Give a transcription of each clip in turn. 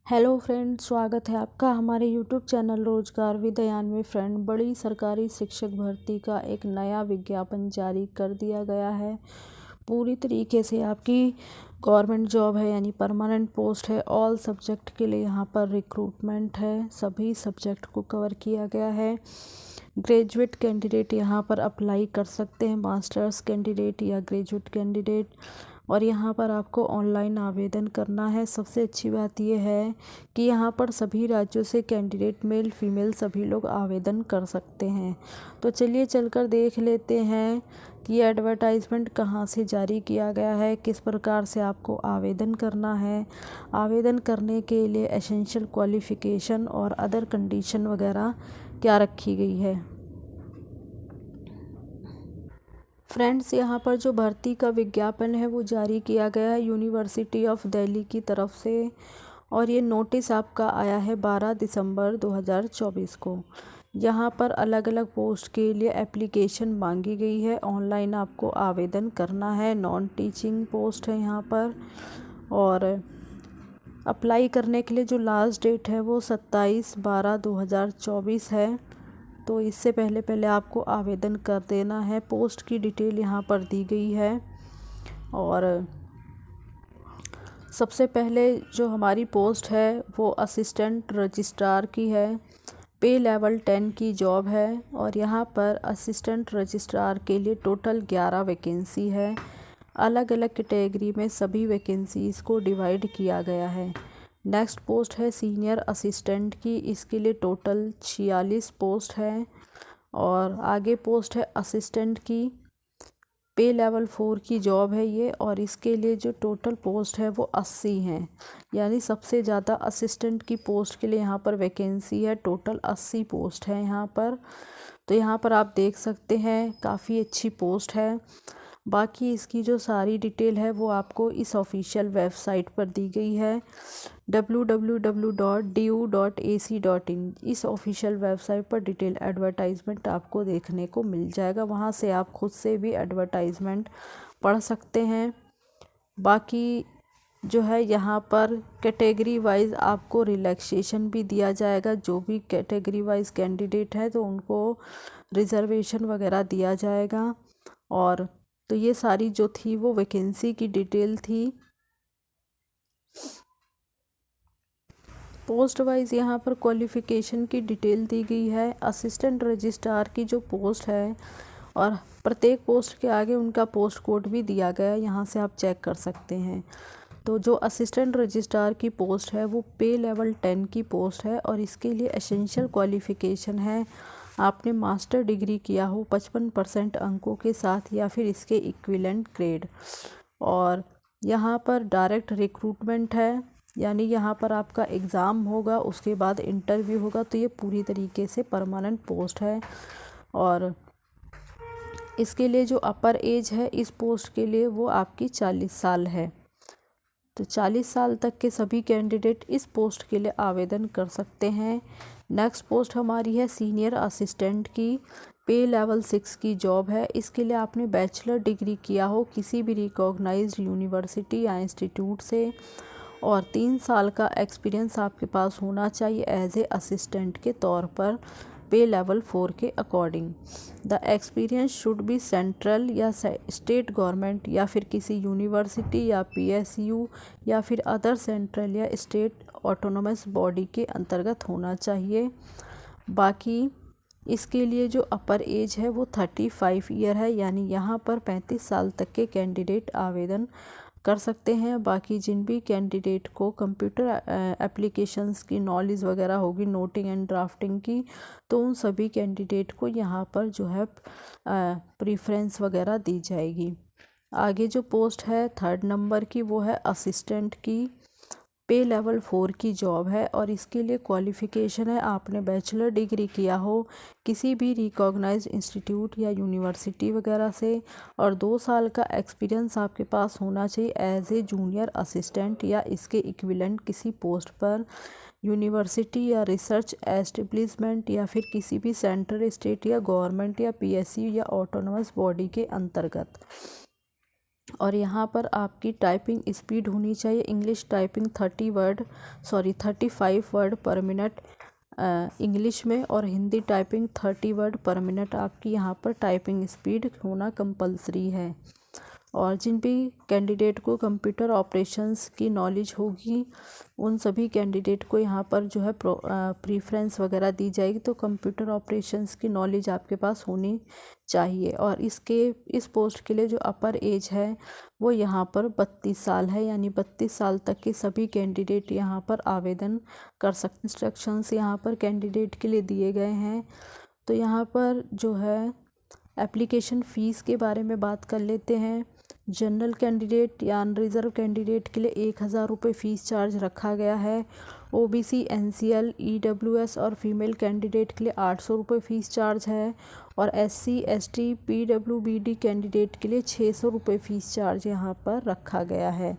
Hello friend, स्वागत है आपका हमारे यूट्यूब चैनल रोजगार विद्यान में। फ्रेंड, बड़ी सरकारी शिक्षक भर्ती का एक नया विज्ञापन जारी कर दिया गया है। पूरी तरीके से आपकी गवर्नमेंट जॉब है, यानी परमानेंट पोस्ट है। ऑल सब्जेक्ट के लिए यहाँ पर रिक्रूटमेंट है, सभी सब्जेक्ट को कवर किया गया है। ग्रेजुएट कैंडिडेट यहाँ पर अप्लाई कर सकते हैं, मास्टर्स कैंडिडेट या ग्रेजुएट कैंडिडेट। और यहाँ पर आपको ऑनलाइन आवेदन करना है। सबसे अच्छी बात यह है कि यहाँ पर सभी राज्यों से कैंडिडेट मेल फीमेल सभी लोग आवेदन कर सकते हैं। तो चलिए चलकर देख लेते हैं कि ये एडवर्टाइजमेंट कहाँ से जारी किया गया है, किस प्रकार से आपको आवेदन करना है। आवेदन करने के लिए एसेंशियल क्वालिफ़िकेशन और अदर कंडीशन वगैरह क्या रखी गई है। फ्रेंड्स, यहाँ पर जो भर्ती का विज्ञापन है वो जारी किया गया है यूनिवर्सिटी ऑफ दिल्ली की तरफ से, और ये नोटिस आपका आया है 12 दिसंबर 2024 को। यहाँ पर अलग अलग पोस्ट के लिए एप्लीकेशन मांगी गई है। ऑनलाइन आपको आवेदन करना है। नॉन टीचिंग पोस्ट है यहाँ पर, और अप्लाई करने के लिए जो लास्ट डेट है वो 27/12/2024 है। तो इससे पहले पहले आपको आवेदन कर देना है। पोस्ट की डिटेल यहाँ पर दी गई है। और सबसे पहले जो हमारी पोस्ट है वो असिस्टेंट रजिस्ट्रार की है। पे लेवल 10 की जॉब है, और यहाँ पर असिस्टेंट रजिस्ट्रार के लिए टोटल 11 वैकेंसी है। अलग अलग कैटेगरी में सभी वैकेंसीज़ को डिवाइड किया गया है। नेक्स्ट पोस्ट है सीनियर असिस्टेंट की, इसके लिए टोटल 46 पोस्ट है। और आगे पोस्ट है असिस्टेंट की, पे लेवल 4 की जॉब है ये, और इसके लिए जो टोटल पोस्ट है वो 80 हैं। यानी सबसे ज़्यादा असिस्टेंट की पोस्ट के लिए यहाँ पर वैकेंसी है। टोटल 80 पोस्ट है यहाँ पर। तो यहाँ पर आप देख सकते हैं काफ़ी अच्छी पोस्ट है। बाकी इसकी जो सारी डिटेल है वो आपको इस ऑफिशियल वेबसाइट पर दी गई है, www.du.ac.in। इस ऑफिशियल वेबसाइट पर डिटेल एडवर्टाइजमेंट आपको देखने को मिल जाएगा। वहाँ से आप खुद से भी एडवर्टाइजमेंट पढ़ सकते हैं। बाकी जो है यहाँ पर कैटेगरी वाइज आपको रिलैक्सेशन भी दिया जाएगा। जो भी कैटेगरी वाइज कैंडिडेट है तो उनको रिजर्वेशन वगैरह दिया जाएगा। और तो ये सारी जो थी वो वैकेंसी की डिटेल थी। पोस्ट वाइज यहाँ पर क्वालिफ़िकेशन की डिटेल दी गई है। असिस्टेंट रजिस्ट्रार की जो पोस्ट है, और प्रत्येक पोस्ट के आगे उनका पोस्ट कोड भी दिया गया है, यहाँ से आप चेक कर सकते हैं। तो जो असिस्टेंट रजिस्ट्रार की पोस्ट है वो पे लेवल 10 की पोस्ट है, और इसके लिए एसेंशियल क्वालिफ़िकेशन है आपने मास्टर डिग्री किया हो 55% अंकों के साथ, या फिर इसके इक्विवेलेंट ग्रेड। और यहाँ पर डायरेक्ट रिक्रूटमेंट है, यानी यहाँ पर आपका एग्ज़ाम होगा, उसके बाद इंटरव्यू होगा। तो ये पूरी तरीके से परमानेंट पोस्ट है। और इसके लिए जो अपर एज है इस पोस्ट के लिए वो आपकी 40 साल है। तो 40 साल तक के सभी कैंडिडेट इस पोस्ट के लिए आवेदन कर सकते हैं। नेक्स्ट पोस्ट हमारी है सीनियर असिस्टेंट की, पे लेवल 6 की जॉब है। इसके लिए आपने बैचलर डिग्री किया हो किसी भी रिकॉग्नाइज्ड यूनिवर्सिटी या इंस्टीट्यूट से, और 3 साल का एक्सपीरियंस आपके पास होना चाहिए एज ए असिस्टेंट के तौर पर, पे लेवल 4 के according. The experience should be central या स्टेट गवर्नमेंट, या फिर किसी यूनिवर्सिटी या पीएसयू या फिर अदर सेंट्रल या स्टेट ऑटोनोमस बॉडी के अंतर्गत होना चाहिए। बाकी इसके लिए जो अपर एज है वो 35 ईयर है, यानी यहाँ पर 35 साल तक के कैंडिडेट आवेदन कर सकते हैं। बाकी जिन भी कैंडिडेट को कंप्यूटर एप्लीकेशंस की नॉलेज वगैरह होगी, नोटिंग एंड ड्राफ्टिंग की, तो उन सभी कैंडिडेट को यहाँ पर जो है प्रीफ्रेंस वगैरह दी जाएगी। आगे जो पोस्ट है 3rd नंबर की वो है असिस्टेंट की, पे लेवल 4 की जॉब है, और इसके लिए क्वालिफ़िकेशन है आपने बैचलर डिग्री किया हो किसी भी रिकॉग्नाइज्ड इंस्टीट्यूट या यूनिवर्सिटी वगैरह से, और 2 साल का एक्सपीरियंस आपके पास होना चाहिए एज ए जूनियर असिस्टेंट या इसके इक्विवेलेंट किसी पोस्ट पर, यूनिवर्सिटी या रिसर्च एस्टेब्लिशमेंट या फिर किसी भी सेंट्रल स्टेट या गवर्नमेंट या पीएसयू या ऑटोनोमस बॉडी के अंतर्गत। और यहाँ पर आपकी टाइपिंग स्पीड होनी चाहिए इंग्लिश टाइपिंग 35 वर्ड पर मिनट इंग्लिश में, और हिंदी टाइपिंग 30 वर्ड पर मिनट आपकी यहाँ पर टाइपिंग स्पीड होना कंपलसरी है। और जिन भी कैंडिडेट को कंप्यूटर ऑपरेशंस की नॉलेज होगी उन सभी कैंडिडेट को यहाँ पर जो है प्रीफ्रेंस वगैरह दी जाएगी। तो कंप्यूटर ऑपरेशंस की नॉलेज आपके पास होनी चाहिए। और इस पोस्ट के लिए जो अपर एज है वो यहाँ पर 32 साल है, यानी 32 साल तक के सभी कैंडिडेट यहाँ पर आवेदन कर सकते। इंस्ट्रक्शंस यहाँ पर कैंडिडेट के लिए दिए गए हैं। तो यहाँ पर जो है एप्लीकेशन फ़ीस के बारे में बात कर लेते हैं। जनरल कैंडिडेट या अनरिज़र्व कैंडिडेट के लिए 1000 रुपये फ़ीस चार्ज रखा गया है। ओबीसी, एनसीएल, ईडब्ल्यूएस और फीमेल कैंडिडेट के लिए 800 रुपये फ़ीस चार्ज है। और एससी, एसटी, पीडब्ल्यूबीडी कैंडिडेट के लिए 600 रुपये फ़ीस चार्ज यहाँ पर रखा गया है।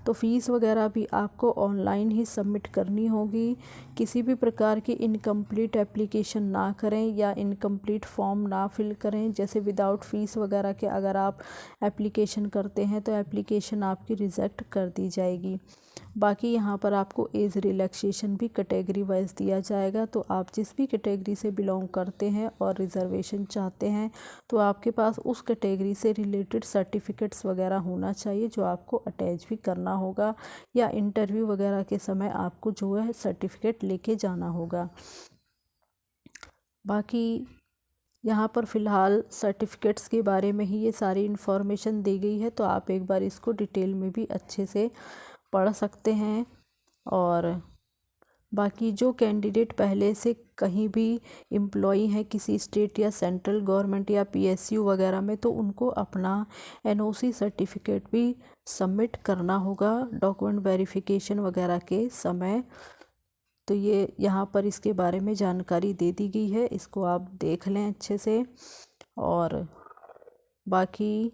तो फ़ीस वगैरह भी आपको ऑनलाइन ही सबमिट करनी होगी। किसी भी प्रकार की इनकम्प्लीट एप्लीकेशन ना करें या इनकम्प्लीट फॉर्म ना फिल करें। जैसे विदाउट फ़ीस वगैरह के अगर आप एप्लीकेशन करते हैं तो एप्लीकेशन आपकी रिजेक्ट कर दी जाएगी। बाकी यहाँ पर आपको एज रिलैक्सेशन भी कैटेगरी वाइज दिया जाएगा। तो आप जिस भी कैटेगरी से बिलोंग करते हैं और रिजर्वेशन चाहते हैं तो आपके पास उस कैटेगरी से रिलेटेड सर्टिफिकेट्स वगैरह होना चाहिए जो आपको अटैच भी करना होगा, या इंटरव्यू वगैरह के समय आपको जो है सर्टिफिकेट लेके जाना होगा। बाकी यहाँ पर फ़िलहाल सर्टिफिकेट्स के बारे में ही ये सारी इन्फॉर्मेशन दी गई है, तो आप एक बार इसको डिटेल में भी अच्छे से पढ़ सकते हैं। और बाकी जो कैंडिडेट पहले से कहीं भी एम्प्लॉई हैं किसी स्टेट या सेंट्रल गवर्नमेंट या पीएसयू वगैरह में, तो उनको अपना एनओसी सर्टिफिकेट भी सबमिट करना होगा डॉक्यूमेंट वेरिफिकेशन वगैरह के समय। तो ये यहाँ पर इसके बारे में जानकारी दे दी गई है, इसको आप देख लें अच्छे से। और बाकी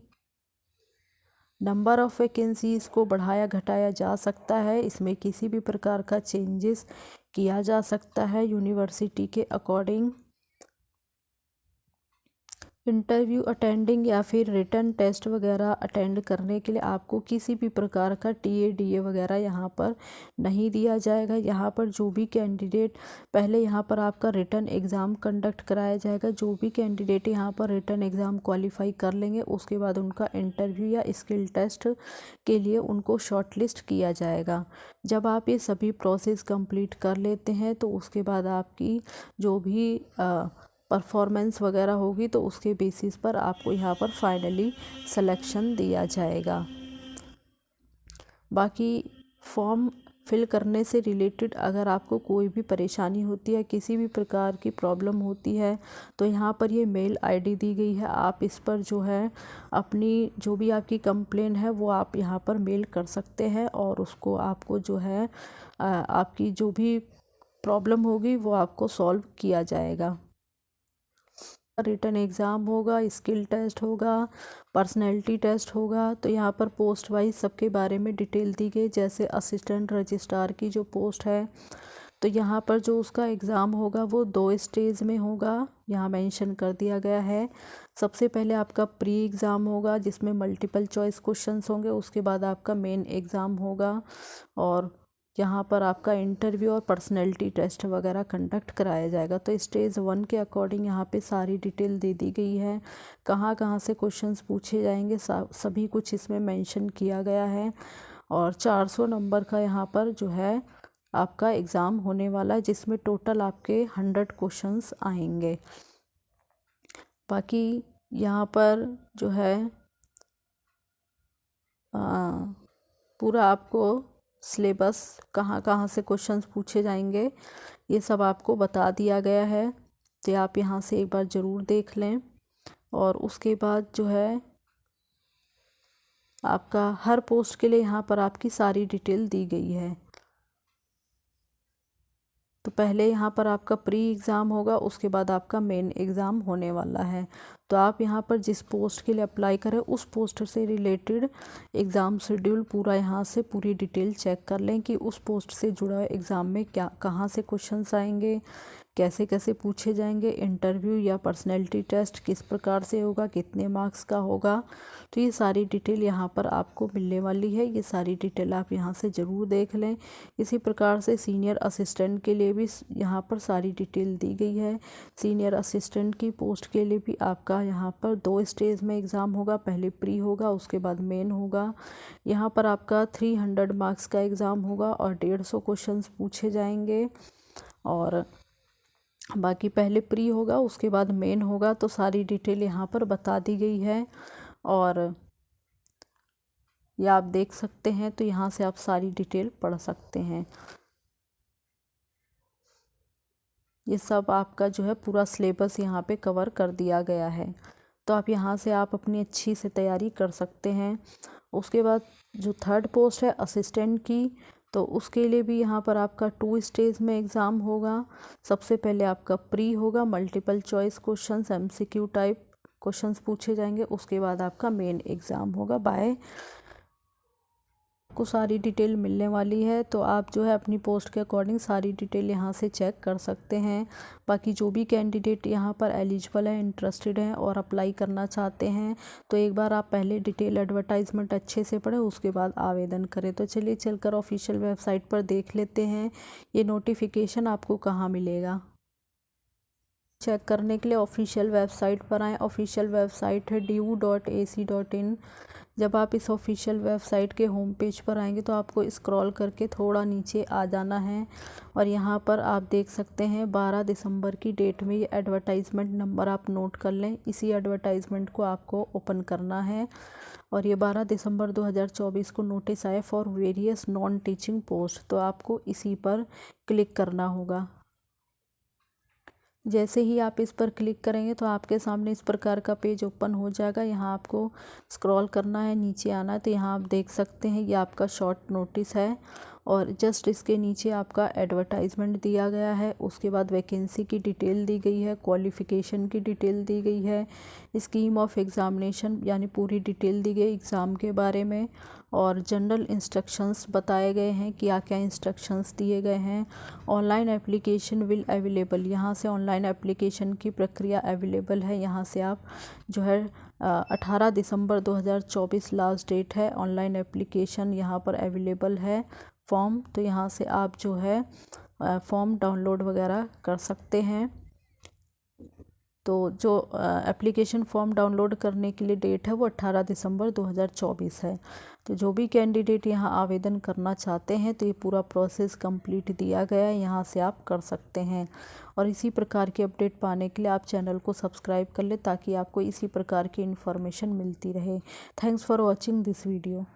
नंबर ऑफ़ वैकेंसीज़ को बढ़ाया घटाया जा सकता है, इसमें किसी भी प्रकार का चेंजेस किया जा सकता है यूनिवर्सिटी के अकॉर्डिंग। इंटरव्यू अटेंडिंग या फिर रिटन टेस्ट वगैरह अटेंड करने के लिए आपको किसी भी प्रकार का टीए वगैरह यहाँ पर नहीं दिया जाएगा। यहाँ पर जो भी कैंडिडेट पहले यहाँ पर आपका रिटन एग्ज़ाम कंडक्ट कराया जाएगा। जो भी कैंडिडेट यहाँ पर रिटन एग्ज़ाम क्वालिफाई कर लेंगे उसके बाद उनका इंटरव्यू या स्किल टेस्ट के लिए उनको शॉर्टलिस्ट किया जाएगा। जब आप ये सभी प्रोसेस कंप्लीट कर लेते हैं तो उसके बाद आपकी जो भी परफॉर्मेंस वगैरह होगी तो उसके बेसिस पर आपको यहाँ पर फाइनली सिलेक्शन दिया जाएगा। बाकी फॉर्म फिल करने से रिलेटेड अगर आपको कोई भी परेशानी होती है, किसी भी प्रकार की प्रॉब्लम होती है, तो यहाँ पर ये मेल आईडी दी गई है। आप इस पर जो है अपनी जो भी आपकी कंप्लेन है वो आप यहाँ पर मेल कर सकते हैं, और उसको आपको जो है आपकी जो भी प्रॉब्लम होगी वो आपको सॉल्व किया जाएगा। रिटन एग्ज़ाम होगा, स्किल टेस्ट होगा, पर्सनैलिटी टेस्ट होगा। तो यहाँ पर पोस्ट वाइज सबके बारे में डिटेल दी गई। जैसे असिस्टेंट रजिस्ट्रार की जो पोस्ट है तो यहाँ पर जो उसका एग्ज़ाम होगा वो 2 स्टेज में होगा, यहाँ मेंशन कर दिया गया है। सबसे पहले आपका प्री एग्ज़ाम होगा जिसमें मल्टीपल चॉइस क्वेश्चंस होंगे, उसके बाद आपका मेन एग्ज़ाम होगा, और यहाँ पर आपका इंटरव्यू और पर्सनैलिटी टेस्ट वगैरह कंडक्ट कराया जाएगा। तो स्टेज 1 के अकॉर्डिंग यहाँ पे सारी डिटेल दे दी गई है, कहाँ कहाँ से क्वेश्चंस पूछे जाएंगे सभी कुछ इसमें मेंशन किया गया है। और 400 नंबर का यहाँ पर जो है आपका एग्ज़ाम होने वाला है, जिसमें टोटल आपके 100 क्वेश्चंस आएंगे। बाकी यहाँ पर जो है पूरा आपको सिलेबस कहाँ कहाँ से क्वेश्चंस पूछे जाएंगे ये सब आपको बता दिया गया है। तो आप यहाँ से एक बार ज़रूर देख लें। और उसके बाद जो है आपका हर पोस्ट के लिए यहाँ पर आपकी सारी डिटेल दी गई है। तो पहले यहाँ पर आपका प्री एग्ज़ाम होगा, उसके बाद आपका मेन एग्ज़ाम होने वाला है। तो आप यहाँ पर जिस पोस्ट के लिए अप्लाई करें उस पोस्ट से रिलेटेड एग्ज़ाम शेड्यूल पूरा यहाँ से पूरी डिटेल चेक कर लें कि उस पोस्ट से जुड़ा एग्ज़ाम में क्या कहाँ से क्वेश्चंस आएंगे, कैसे कैसे पूछे जाएंगे, इंटरव्यू या पर्सनैलिटी टेस्ट किस प्रकार से होगा, कितने मार्क्स का होगा। तो ये सारी डिटेल यहाँ पर आपको मिलने वाली है। ये सारी डिटेल आप यहाँ से ज़रूर देख लें। इसी प्रकार से सीनियर असिस्टेंट के लिए भी यहाँ पर सारी डिटेल दी गई है। सीनियर असिस्टेंट की पोस्ट के लिए भी आपका यहाँ पर 2 स्टेज में एग्ज़ाम होगा। पहले प्री होगा, उसके बाद मेन होगा। यहाँ पर आपका 300 मार्क्स का एग्ज़ाम होगा और 150 क्वेश्चंस पूछे जाएंगे। और बाकी पहले प्री होगा, उसके बाद मेन होगा। तो सारी डिटेल यहाँ पर बता दी गई है और ये आप देख सकते हैं। तो यहाँ से आप सारी डिटेल पढ़ सकते हैं। ये सब आपका जो है पूरा सिलेबस यहाँ पे कवर कर दिया गया है। तो आप यहाँ से आप अपनी अच्छी से तैयारी कर सकते हैं। उसके बाद जो 3rd पोस्ट है असिस्टेंट की, तो उसके लिए भी यहाँ पर आपका 2 स्टेज में एग्ज़ाम होगा। सबसे पहले आपका प्री होगा, multiple choice questions MCQ type questions पूछे जाएंगे। उसके बाद आपका मेन एग्ज़ाम होगा। आपको सारी डिटेल मिलने वाली है। तो आप जो है अपनी पोस्ट के अकॉर्डिंग सारी डिटेल यहाँ से चेक कर सकते हैं। बाकी जो भी कैंडिडेट यहाँ पर एलिजिबल है, इंटरेस्टेड हैं और अप्लाई करना चाहते हैं, तो एक बार आप पहले डिटेल एडवर्टाइजमेंट अच्छे से पढ़ें, उसके बाद आवेदन करें। तो चलिए चलकर ऑफिशियल वेबसाइट पर देख लेते हैं ये नोटिफिकेशन आपको कहाँ मिलेगा। चेक करने के लिए ऑफिशियल वेबसाइट पर आएँ। ऑफिशियल वेबसाइट है du.ac.in। जब आप इस ऑफिशियल वेबसाइट के होम पेज पर आएंगे तो आपको स्क्रॉल करके थोड़ा नीचे आ जाना है और यहाँ पर आप देख सकते हैं 12 दिसंबर की डेट में ये एडवर्टाइजमेंट नंबर आप नोट कर लें। इसी एडवर्टाइजमेंट को आपको ओपन करना है और ये 12 दिसंबर 2024 को नोटिस आए for various non teaching post. तो आपको इसी पर क्लिक करना होगा। जैसे ही आप इस पर क्लिक करेंगे तो आपके सामने इस प्रकार का पेज ओपन हो जाएगा। यहाँ आपको स्क्रॉल करना है, नीचे आना है। तो यहाँ आप देख सकते हैं ये आपका शॉर्ट नोटिस है और जस्ट इसके नीचे आपका एडवर्टाइजमेंट दिया गया है। उसके बाद वैकेंसी की डिटेल दी गई है, क्वालिफ़िकेशन की डिटेल दी गई है, स्कीम ऑफ एग्ज़ामिनेशन यानी पूरी डिटेल दी गई एग्ज़ाम के बारे में और जनरल इंस्ट्रक्शंस बताए गए हैं, क्या क्या इंस्ट्रक्शंस दिए गए हैं। ऑनलाइन एप्लीकेशन विल अवेलेबल, यहाँ से ऑनलाइन एप्लीकेशन की प्रक्रिया अवेलेबल है। यहाँ से आप जो है 18 दिसंबर 2024 लास्ट डेट है। ऑनलाइन एप्लीकेशन यहाँ पर अवेलेबल है फॉर्म। तो यहाँ से आप जो है फॉर्म डाउनलोड वगैरह कर सकते हैं। तो जो एप्लीकेशन फॉर्म डाउनलोड करने के लिए डेट है वो 18 दिसंबर 2024 है। तो जो भी कैंडिडेट यहाँ आवेदन करना चाहते हैं तो ये पूरा प्रोसेस कंप्लीट दिया गया है, यहाँ से आप कर सकते हैं। और इसी प्रकार की अपडेट पाने के लिए आप चैनल को सब्सक्राइब कर लें ताकि आपको इसी प्रकार की इन्फॉर्मेशन मिलती रहे। Thanks for watching this video.